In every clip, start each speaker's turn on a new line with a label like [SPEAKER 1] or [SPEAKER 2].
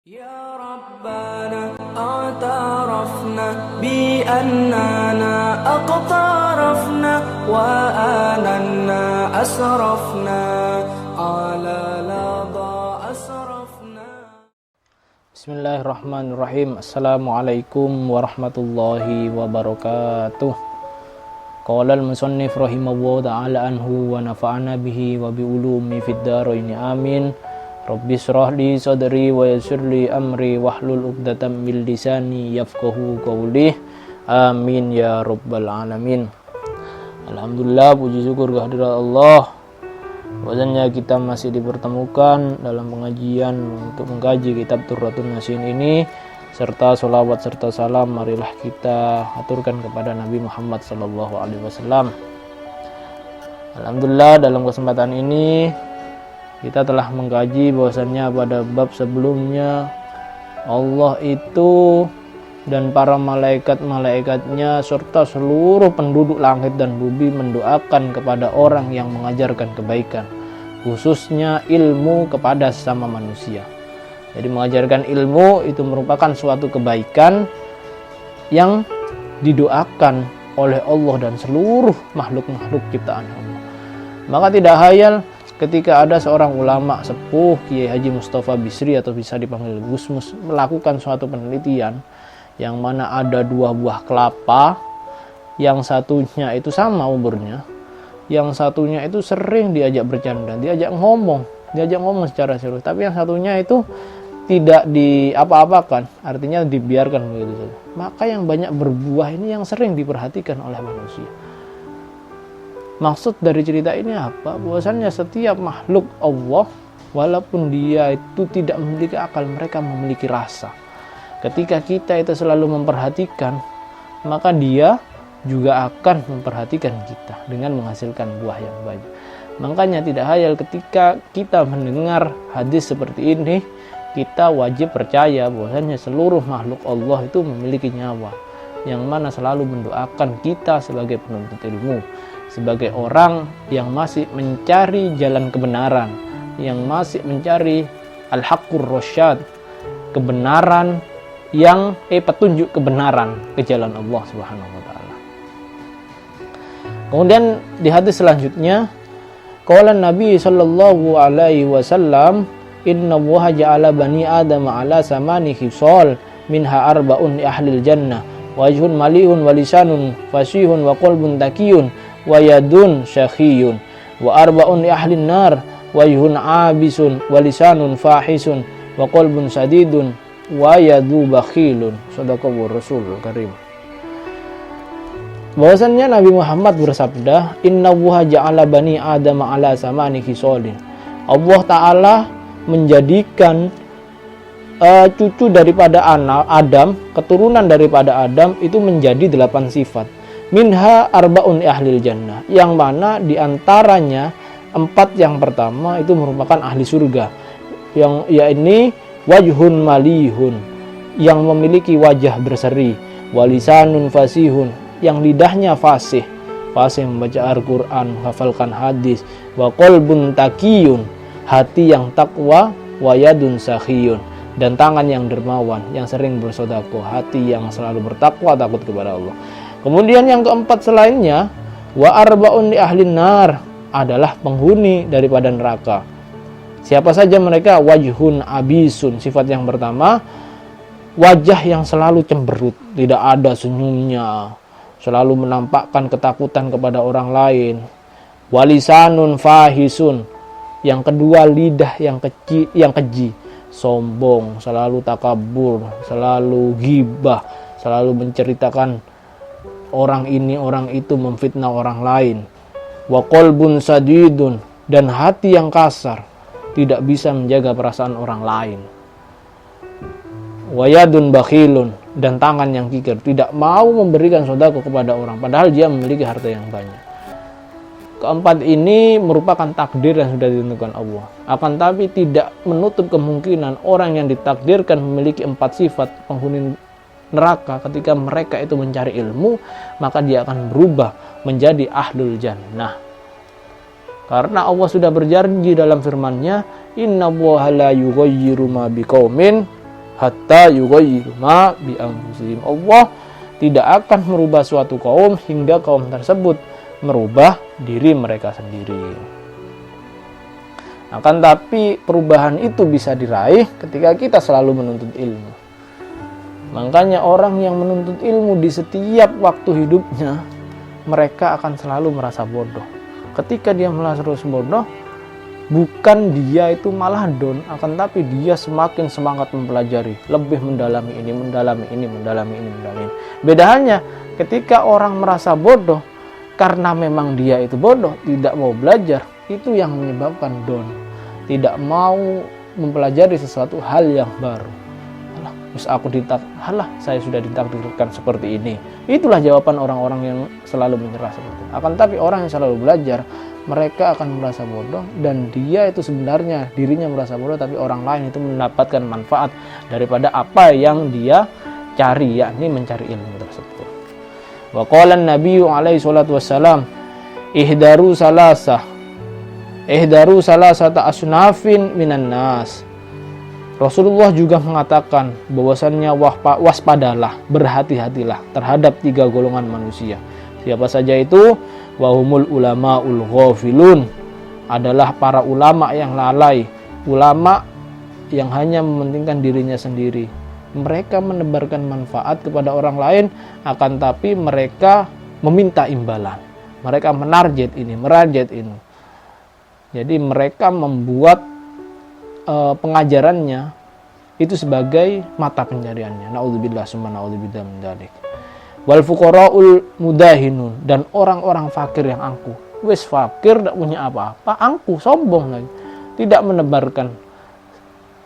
[SPEAKER 1] Ya Rabbana a'tarafna bi annana aqtarafna wa ananna asrafna ala lada asrafna.
[SPEAKER 2] Bismillahirrahmanirrahim. Assalamualaikum warahmatullahi wabarakatuh. Qala al-musannif rahimahullahu ta'ala anhu wa nafa'ana bihi wa bi ulumi fid dharain amin. Rabbi shrah li sadri wa yassir li amri wahlul 'uqdatam min lisani yafqahu qawli. Amin ya rabbal alamin. Alhamdulillah, puji syukur kehadirat Allah. Bahwasanya kita masih dipertemukan dalam pengajian untuk mengkaji kitab Turratun Nasin ini, serta sholawat serta salam marilah kita aturkan kepada Nabi Muhammad SAW. Alhamdulillah, dalam kesempatan ini kita telah mengkaji bahwasannya pada bab sebelumnya Allah itu dan para malaikat-malaikatnya serta seluruh penduduk langit dan bumi mendoakan kepada orang yang mengajarkan kebaikan, khususnya ilmu kepada sesama manusia. Jadi mengajarkan ilmu itu merupakan suatu kebaikan yang didoakan oleh Allah dan seluruh makhluk-makhluk ciptaan Allah. Maka tidak hayal ketika ada seorang ulama sepuh, Kiai Haji Mustafa Bisri atau bisa dipanggil Gusmus, melakukan suatu penelitian yang mana ada dua buah kelapa, yang satunya itu sama umurnya, yang satunya itu sering diajak bercanda, diajak ngomong secara serius, tapi yang satunya itu tidak diapa-apakan, artinya dibiarkan begitu saja. Maka yang banyak berbuah ini yang sering diperhatikan oleh manusia. Maksud dari cerita ini apa? Bahwasannya setiap makhluk Allah, walaupun dia itu tidak memiliki akal, mereka memiliki rasa. Ketika kita itu selalu memperhatikan, maka dia juga akan memperhatikan kita dengan menghasilkan buah yang banyak. Makanya tidak hayal ketika kita mendengar hadis seperti ini, kita wajib percaya bahwasannya seluruh makhluk Allah itu memiliki nyawa, yang mana selalu mendoakan kita sebagai penuntut ilmu, sebagai orang yang masih mencari jalan kebenaran, yang masih mencari al-haqqur rasyad, kebenaran yang petunjuk kebenaran ke jalan Allah Subhanahu wa taala. Kemudian di hadis selanjutnya, qala Nabi sallallahu alaihi wasallam, inna Allaha ja'ala bani Adam ala samani khisal minha arba'un ahlil jannah, wajhun malihun wa lisanun fasihun wa qalbun takiyun wa yadun syakhiyun wa arba'un li ahlin nar wajhun abisun wa lisanun fahisun wa qalbun sadidun wa yadu bakhilun. Shadaqallahu Rasulul Karim. Bahwasannya Nabi Muhammad bersabda, inna Allaha ja'ala bani Adam ala samani khisalin. Allah Ta'ala menjadikan cucu daripada anak Adam, keturunan daripada Adam itu menjadi 8 sifat. Minha arba'un ahlil jannah, yang mana diantaranya 4 yang pertama itu merupakan ahli surga, yang yakni wajhun malihun, yang memiliki wajah berseri, walisanun fasihun, yang lidahnya fasih membaca Al-Quran, hafalkan hadis, wa qalbun takiyun, hati yang takwa, wa yadun sakhiyun, dan tangan yang dermawan, yang sering bersedekah, hati yang selalu bertakwa, takut kepada Allah. Kemudian yang keempat selainnya, wa arba'un li ahlin nar, adalah penghuni daripada neraka. Siapa saja mereka? Wajhun abisun, sifat yang pertama, wajah yang selalu cemberut, tidak ada senyumnya, selalu menampakkan ketakutan kepada orang lain. Walisanun fahisun, yang kedua lidah yang keji, sombong, selalu takabur, selalu ghibah, selalu menceritakan orang ini orang itu, memfitnah orang lain. Wa qalbun sadidun, dan hati yang kasar, tidak bisa menjaga perasaan orang lain. Wa yadun bakhilun, dan tangan yang kikir, tidak mau memberikan sedekah kepada orang padahal dia memiliki harta yang banyak. Keempat ini merupakan takdir yang sudah ditentukan Allah. Akan tapi tidak menutup kemungkinan orang yang ditakdirkan memiliki 4 sifat penghuni neraka, ketika mereka itu mencari ilmu, maka dia akan berubah menjadi ahlul jannah. Karena Allah sudah berjanji dalam firman-Nya, inna Allaha la yughayyiru ma biqaumin hatta yughayyiru ma bi anfusihim. Allah tidak akan merubah suatu kaum hingga kaum tersebut merubah diri mereka sendiri. Akan tapi perubahan itu bisa diraih ketika kita selalu menuntut ilmu. Makanya orang yang menuntut ilmu di setiap waktu hidupnya, mereka akan selalu merasa bodoh. Ketika dia merasa bodoh, bukan dia itu malah down, akan tapi dia semakin semangat mempelajari, lebih mendalami ini. Bedanya ketika orang merasa bodoh karena memang dia itu bodoh, tidak mau belajar, itu yang menyebabkan down, tidak mau mempelajari sesuatu hal yang baru. Saya sudah ditakdirkan seperti ini. Itulah jawaban orang-orang yang selalu menyerah seperti itu. Akan tapi orang yang selalu belajar, mereka akan merasa bodoh, dan dia itu sebenarnya dirinya merasa bodoh, tapi orang lain itu mendapatkan manfaat daripada apa yang dia cari, yakni mencari ilmu tersebut. Wa qala an-nabiy alaihi salatu wassalam, ihdaru salasata asnafin minan nas. Rasulullah juga mengatakan bahwasannya waspadalah, berhati-hatilah terhadap 3 golongan manusia. Siapa saja itu? Wahumul ulama'ul ghafilun, adalah para ulama yang lalai, ulama yang hanya mementingkan dirinya sendiri. Mereka menebarkan manfaat kepada orang lain, akan tapi mereka meminta imbalan. Mereka menarget ini, merajat ini. Jadi mereka membuat pengajarannya itu sebagai mata pencariannya. Naudzubillah summa naudzubillah min dzalik. Wal fuqaraul mudahinun, dan orang-orang fakir yang angkuh. Wis fakir, tidak punya apa-apa, angkuh, sombong lagi. Tidak menebarkan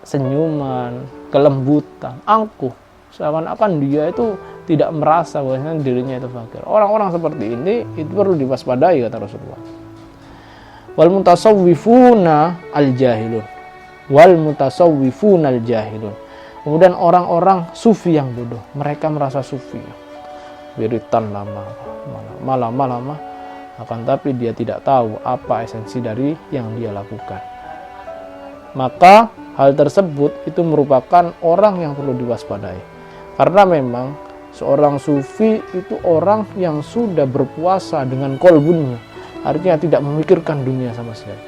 [SPEAKER 2] senyuman, kelembutan, angkuh. Seakan-akan dia itu tidak merasa bahwa dirinya itu fakir. Orang-orang seperti ini itu perlu diwaspadai, kata Rasulullah. Wal mutasawwifuna al-jahilun. Kemudian orang-orang sufi yang bodoh, mereka merasa sufi, wiritan lama, akan tapi dia tidak tahu apa esensi dari yang dia lakukan. Maka hal tersebut itu merupakan orang yang perlu diwaspadai, karena memang seorang sufi itu orang yang sudah berpuasa dengan kolbunya, artinya tidak memikirkan dunia sama sekali.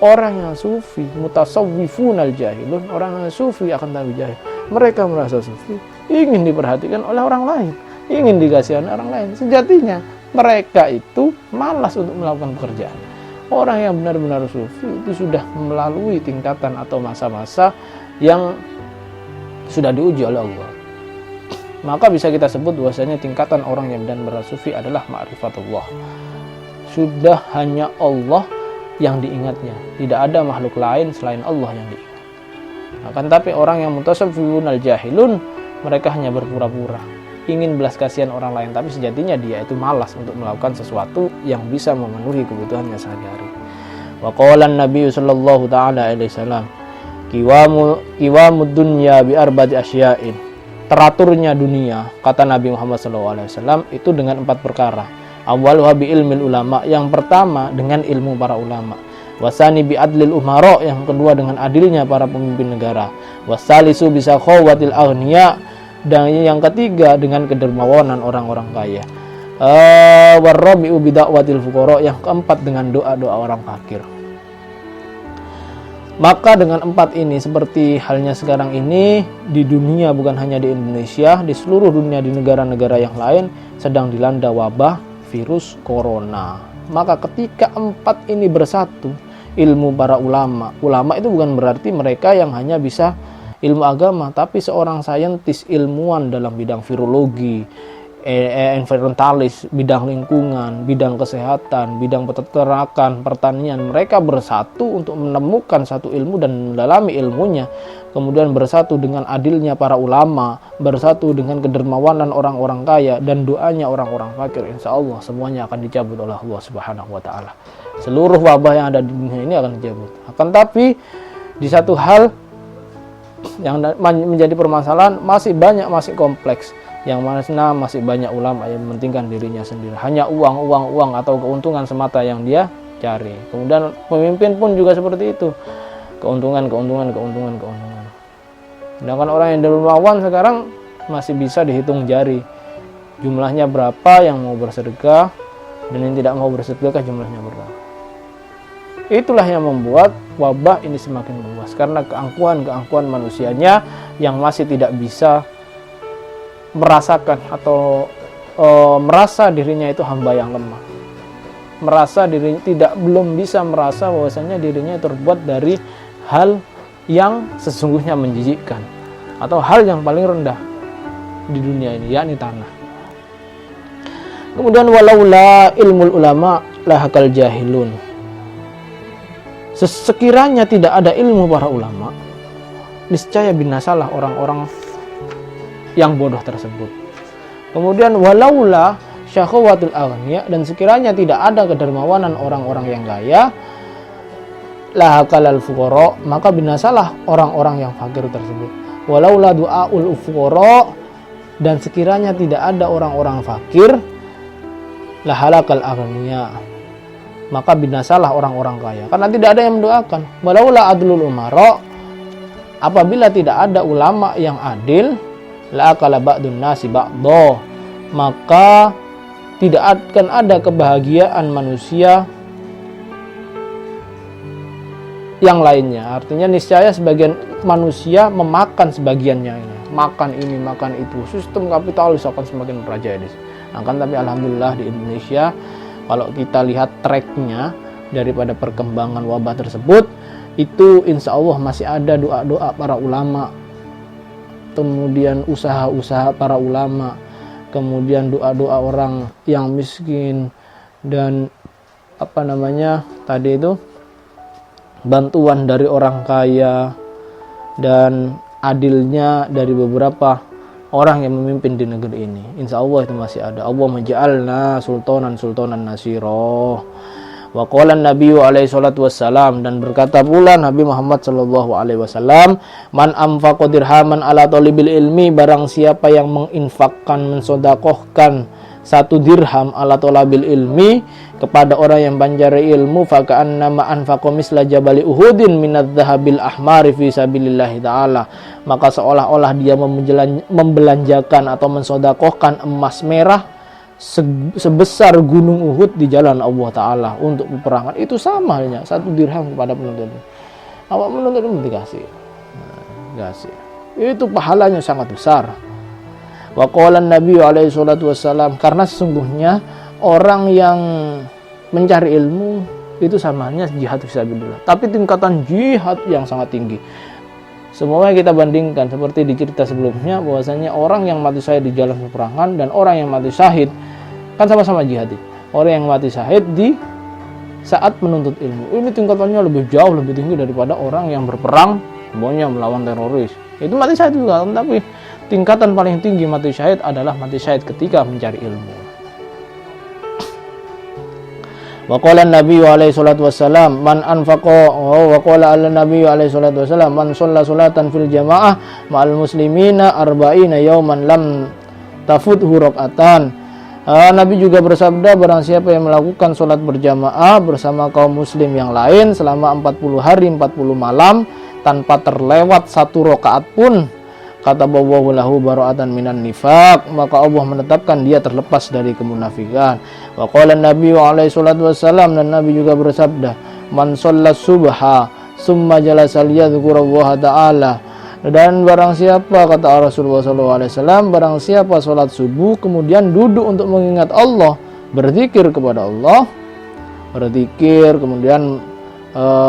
[SPEAKER 2] Orang yang sufi, mutasawwifun al-jahilun, orang yang sufi akan tapi jahil. Mereka merasa sufi, ingin diperhatikan oleh orang lain, ingin dikasihani orang lain. Sejatinya mereka itu malas untuk melakukan pekerjaan. Orang yang benar-benar sufi itu sudah melalui tingkatan atau masa-masa yang sudah diuji oleh Allah. Maka bisa kita sebut bahwasanya tingkatan orang yang benar-benar sufi adalah ma'rifatullah. Sudah hanya Allah yang diingatnya, tidak ada makhluk lain selain Allah yang diingat. Akan tapi orang yang mutasawwifun al-jahilun, mereka hanya berpura-pura ingin belas kasihan orang lain, tapi sejatinya dia itu malas untuk melakukan sesuatu yang bisa memenuhi kebutuhannya sehari-hari. Wa qala an-nabiy sallallahu taala alaihi wasallam, qiwamud dunya bi arba'ati asya'in. Teraturnya dunia, kata Nabi Muhammad sallallahu alaihi wasallam, itu dengan 4 perkara. Awwaluha bi ilmil ulama, yang pertama dengan ilmu para ulama. Wasani bi adlil umara, yang kedua dengan adilnya para pemimpin negara. Wasalisu bi sakhawatil aghniya, dan yang ketiga dengan kedermawanan orang-orang kaya. Warabi'u bi da'watil fuqara, yang keempat dengan doa-doa orang fakir. Maka dengan 4 ini, seperti halnya sekarang ini di dunia, bukan hanya di Indonesia, di seluruh dunia, di negara-negara yang lain sedang dilanda wabah virus corona. Maka ketika 4 ini bersatu, ilmu para ulama itu bukan berarti mereka yang hanya bisa ilmu agama, tapi seorang saintis, ilmuwan dalam bidang virologi, environmentalis, bidang lingkungan, bidang kesehatan, bidang peternakan, pertanian, mereka bersatu untuk menemukan satu ilmu dan mendalami ilmunya, kemudian bersatu dengan adilnya para ulama, bersatu dengan kedermawanan orang-orang kaya dan doanya orang-orang fakir. Insya Allah semuanya akan dicabut oleh Allah Subhanahu wa Ta'ala. Seluruh wabah yang ada di dunia ini akan dicabut. Akan tapi di satu hal yang menjadi permasalahan, masih kompleks, yang mana masih banyak ulama yang mementingkan dirinya sendiri, hanya uang atau keuntungan semata yang dia cari. Kemudian pemimpin pun juga seperti itu, keuntungan. Sedangkan orang yang dermawan sekarang masih bisa dihitung jari. Jumlahnya berapa yang mau bersedekah dan yang tidak mau bersedekah jumlahnya berapa. Itulah yang membuat wabah ini semakin meluas, karena keangkuhan manusianya yang masih tidak bisa merasakan atau merasa dirinya itu hamba yang lemah. Merasa dirinya belum bisa merasa bahwasanya dirinya terbuat dari hal yang sesungguhnya menjijikkan atau hal yang paling rendah di dunia ini, yakni tanah. Kemudian walaula ilmul ulama lahakal jahilun. Sekiranya tidak ada ilmu para ulama, niscaya binasalah orang-orang yang bodoh tersebut. Kemudian walaula syahwatul aghniya, dan sekiranya tidak ada kedermawanan orang-orang yang kaya, lahakalal fuqara, maka binasalah orang-orang yang fakir tersebut. Walaula du'aul fuqara, dan sekiranya tidak ada orang-orang fakir, lahalakal aghniya, maka binasalah orang-orang kaya, karena tidak ada yang mendoakan. Walaula adlul umara, apabila tidak ada ulama yang adil, la akala ba'dun nasi ba'dha, maka tidak akan ada kebahagiaan manusia yang lainnya. Artinya niscaya sebagian manusia memakan sebagiannya ini, makan ini, makan itu. Sistem kapitalis akan semakin merajalela di sini. Akan tapi alhamdulillah di Indonesia, kalau kita lihat tracknya daripada perkembangan wabah tersebut, itu insya Allah masih ada doa-doa para ulama, kemudian usaha-usaha para ulama, kemudian doa-doa orang yang miskin, dan tadi itu bantuan dari orang kaya, dan adilnya dari beberapa orang yang memimpin di negeri ini. Insya Allah itu masih ada. Allah menja'alna sultanan nasiro. Wa qala Nabi alaihi salatu wassalam, dan berkata pula Nabi Muhammad sallallahu alaihi wasallam, man anfaqa dirhaman ala talibil ilmi, barang siapa yang menginfakkan, mensodakohkan 1 dirham ala talabil ilmi, kepada orang yang mencari ilmu, faka'annama anfaqa misla jabali uhudin minadz dzahabil ahmari fi sabilillahi ta'ala, maka seolah-olah dia membelanjakan atau mensodakohkan emas merah sebesar gunung Uhud di jalan Allah Ta'ala untuk peperangan. Itu sama halnya 1 dirham kepada penuntut. Awak menuntut ilmu dikasih. Itu pahalanya sangat besar. Wa qala Nabi alaihi salatu wassalam, karena sesungguhnya orang yang mencari ilmu itu sama halnya jihad fisabilillah, tapi tingkatan jihad yang sangat tinggi. Semuanya kita bandingkan seperti di cerita sebelumnya, bahwasanya orang yang mati syahid di jalan peperangan dan orang yang mati syahid kan sama-sama jihadi. Orang yang mati syahid di saat menuntut ilmu, ini tingkatannya lebih jauh lebih tinggi daripada orang yang berperang semuanya melawan teroris. Itu mati syahid juga, tapi tingkatan paling tinggi mati syahid adalah mati syahid ketika mencari ilmu. Wa qala Nabi alaihi salatu wassalam, man anfaqa, wa qala Nabi alaihi salatu wassalam, man shalla salatan fil jamaah ma'al muslimina arba'ina yawman lam tafuthu rak'atan. Nabi juga bersabda, barang siapa yang melakukan salat berjamaah bersama kaum muslim yang lain selama 40 hari 40 malam tanpa terlewat 1 rakaat pun, kata bawahu lahu bara'atan minan nifaq, maka Allah menetapkan dia terlepas dari kemunafikan. Wa qala Nabi alaihi salatu wassalam, dan Nabi juga bersabda, man shalla subha summa jalasa liyadhkurallaha ta'ala, dan barang siapa, kata Rasulullah SAW, barang siapa sholat subuh kemudian duduk untuk mengingat Allah, berzikir kepada Allah, berzikir, kemudian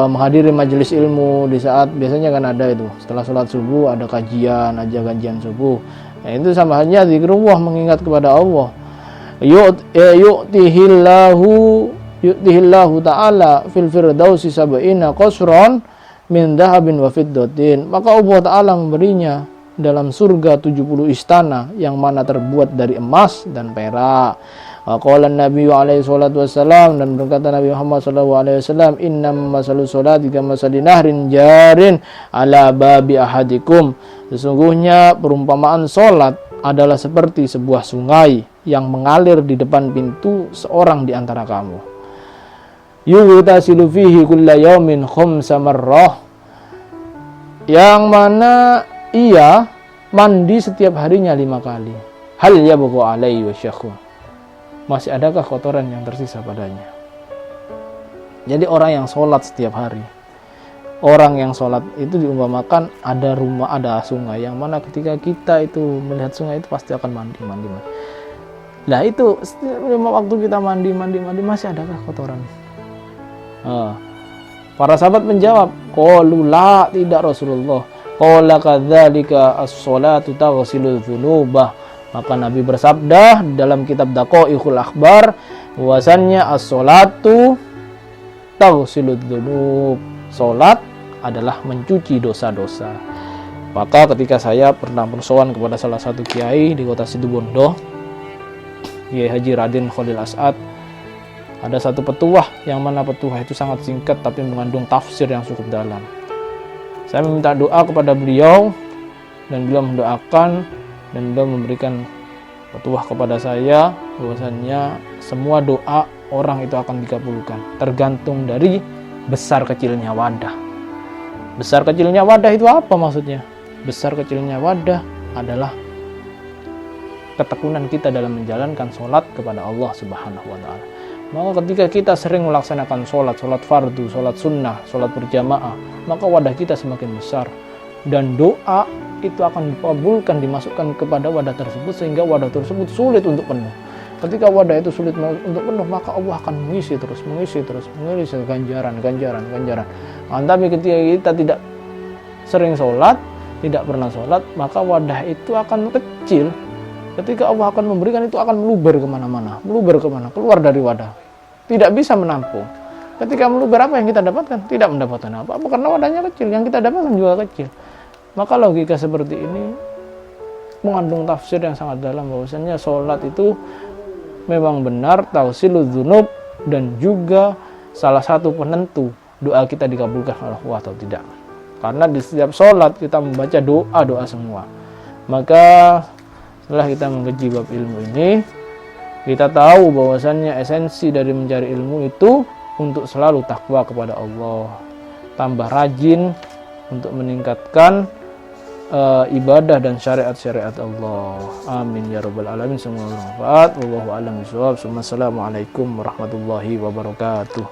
[SPEAKER 2] menghadiri majelis ilmu di saat biasanya kan ada itu setelah sholat subuh ada kajian subuh. Nah, itu sama halnya zikrullah, mengingat kepada Allah. Yu'tihillahu ta'ala fil firdausi sab'ina qasran min dhahabin wa fiddatin, maka Allah Ta'ala memberinya dalam surga 70 istana yang mana terbuat dari emas dan perak. Wa qala Nabi alaihi salatu wassalam, dan berkata Nabi Muhammad sallallahu alaihi wasallam, innam masalu sholati kamasali nahrin jarin ala babi ahadikum, sesungguhnya perumpamaan salat adalah seperti sebuah sungai yang mengalir di depan pintu seorang di antara kamu. Yughtasilu fihi kulla yaumin khamsa marrah, yang mana ia mandi setiap harinya 5 kali. Hal yabghu alaihi wasyakhun. Masih adakah kotoran yang tersisa padanya? Jadi orang yang sholat setiap hari, orang yang sholat itu diumpamakan ada rumah, ada sungai, yang mana ketika kita itu melihat sungai itu pasti akan mandi. Nah itu setiap waktu kita mandi masih adakah kotoran? Para sahabat menjawab, qalu la, tidak Rasulullah. Qala kadzalika as-sholatu taghsilu dzunubah. Maka Nabi bersabda dalam kitab Daqaiqul Akhbar bahwasannya as-sholatu taghsilu dzunub. Salat adalah mencuci dosa-dosa. Maka ketika saya pernah bersowan kepada salah satu kiai di kota Situbondo, Kiai Haji Raden Khalil As'ad, ada satu petuah yang mana petuah itu sangat singkat tapi mengandung tafsir yang cukup dalam. Saya meminta doa kepada beliau dan beliau mendoakan dan beliau memberikan petuah kepada saya bahwasannya semua doa orang itu akan dikabulkan tergantung dari besar kecilnya wadah. Besar kecilnya wadah itu apa maksudnya? Besar kecilnya wadah adalah ketekunan kita dalam menjalankan sholat kepada Allah Subhanahu wa ta'ala. Maka ketika kita sering melaksanakan sholat fardu, sholat sunnah, sholat berjamaah, maka wadah kita semakin besar dan doa itu akan dikabulkan, dimasukkan kepada wadah tersebut sehingga wadah tersebut sulit untuk penuh. Ketika wadah itu sulit untuk penuh, maka Allah akan mengisi terus ganjaran. Tapi ketika kita tidak sering sholat, tidak pernah sholat, maka wadah itu akan kecil. Ketika Allah akan memberikan itu akan meluber kemana-mana, keluar dari wadah, tidak bisa menampung. Ketika meluber, apa yang kita dapatkan? Tidak mendapatkan apa-apa karena wadahnya kecil, yang kita dapatkan juga kecil. Maka logika seperti ini mengandung tafsir yang sangat dalam bahwasanya sholat itu memang benar tausilul dzunub dan juga salah satu penentu doa kita dikabulkan oleh Allah atau tidak. Karena di setiap sholat kita membaca doa semua. Maka setelah kita mengkaji bab ilmu ini, kita tahu bahwasannya esensi dari mencari ilmu itu untuk selalu takwa kepada Allah, tambah rajin untuk meningkatkan ibadah dan syariat-syariat Allah. Amin ya rabbal alamin. Semoga bermanfaat. Wallahu a'lam bishawab. Assalamualaikum warahmatullahi wabarakatuh.